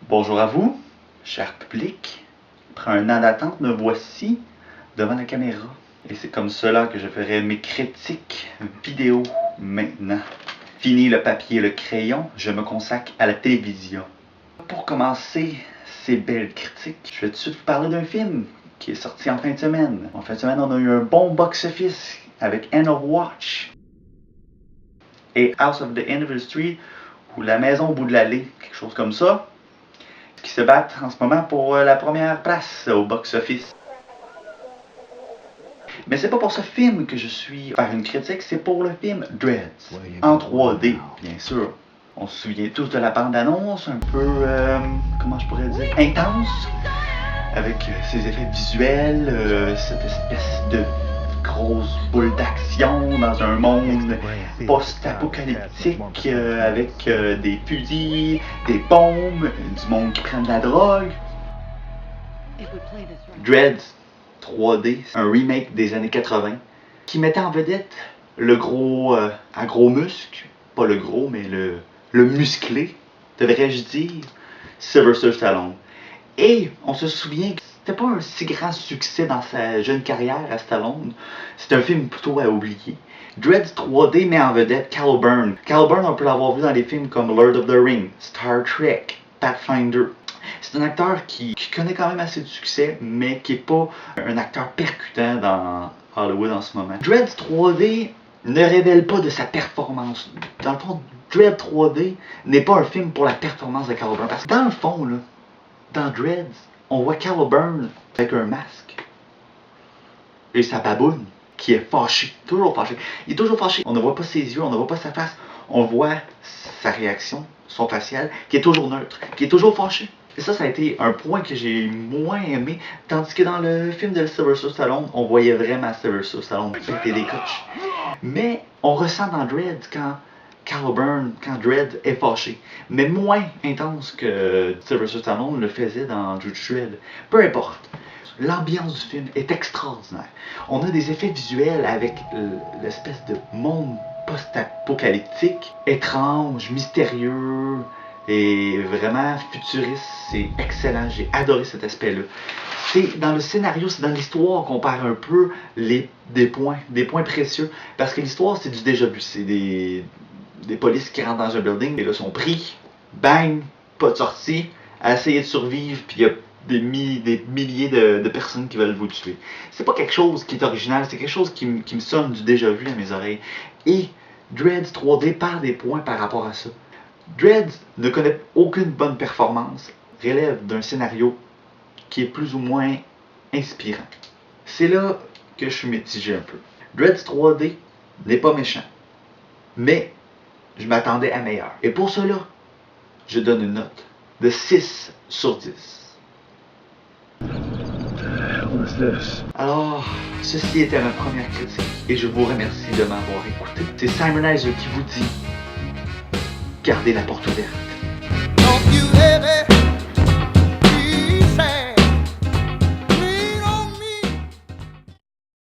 Bonjour à vous, cher public. Après un an d'attente, me voici devant la caméra. Et c'est comme cela que je ferai mes critiques vidéo maintenant. Fini le papier et le crayon, je me consacre à la télévision. Pour commencer ces belles critiques, je vais tout de suite vous parler d'un film qui est sorti en fin de semaine. En fin de semaine, on a eu un bon box-office avec End of Watch et House of the End of the Street, ou La Maison au bout de l'allée, quelque chose comme ça, qui se battent en ce moment pour la première place au box-office. Mais c'est pas pour ce film que je suis faire une critique, c'est pour le film Dreads, en 3D, bien sûr. On se souvient tous de la bande-annonce, un peu, comment je pourrais dire, intense, avec ses effets visuels, cette espèce de grosse boule d'action dans un monde post-apocalyptique avec des fusils, des bombes, du monde qui prend de la drogue. Dreads 3D, un remake des années 80 qui mettait en vedette le gros à gros muscle, pas le gros mais le musclé, devrais-je dire, Sylvester Stallone. Et on se souvient que c'était pas un si grand succès dans sa jeune carrière à Stallone. C'est un film plutôt à oublier. Dreads 3D met en vedette Carl Urban. Carl Urban, on peut l'avoir vu dans des films comme Lord of the Rings, Star Trek, Pathfinder. C'est un acteur qui connaît quand même assez de succès, mais qui n'est pas un acteur percutant dans Hollywood en ce moment. Dreads 3D ne révèle pas de sa performance. Dans le fond, Dreads 3D n'est pas un film pour la performance de Carl Urban. Parce que dans le fond, là, dans Dreads, on voit Carl Urban avec un masque et sa baboune qui est fâché, toujours fâché. Il est toujours fâché. On ne voit pas ses yeux, on ne voit pas sa face. On voit sa réaction, son facial, qui est toujours neutre, qui est toujours fâché. Et ça a été un point que j'ai moins aimé. Tandis que dans le film de Sylvester Stallone, on voyait vraiment Sylvester Stallone péter des coches. Mais on ressent dans Dreads quand Dredd est fâché. Mais moins intense que Sylvester Stallone le faisait dans Judge Dredd. Peu importe. L'ambiance du film est extraordinaire. On a des effets visuels avec l'espèce de monde post-apocalyptique, étrange, mystérieux et vraiment futuriste. C'est excellent, j'ai adoré cet aspect-là. C'est dans le scénario, c'est dans l'histoire qu'on perd un peu des points précieux. Parce que l'histoire, c'est du déjà-vu. C'est des polices qui rentrent dans un building et là sont pris, bang, pas de sortie, à essayer de survivre, puis il y a des milliers de personnes qui veulent vous tuer. C'est pas quelque chose qui est original, c'est quelque chose qui me sonne du déjà-vu à mes oreilles. Et Dreads 3D perd des points par rapport à ça. Dreads ne connaît aucune bonne performance, relève d'un scénario qui est plus ou moins inspirant. C'est là que je suis mitigé un peu. Dreads 3D n'est pas méchant, mais je m'attendais à meilleur. Et pour cela, je donne une note de 6 sur 10. Alors, ceci était ma première critique et je vous remercie de m'avoir écouté. C'est Simonizer qui vous dit, gardez la porte ouverte.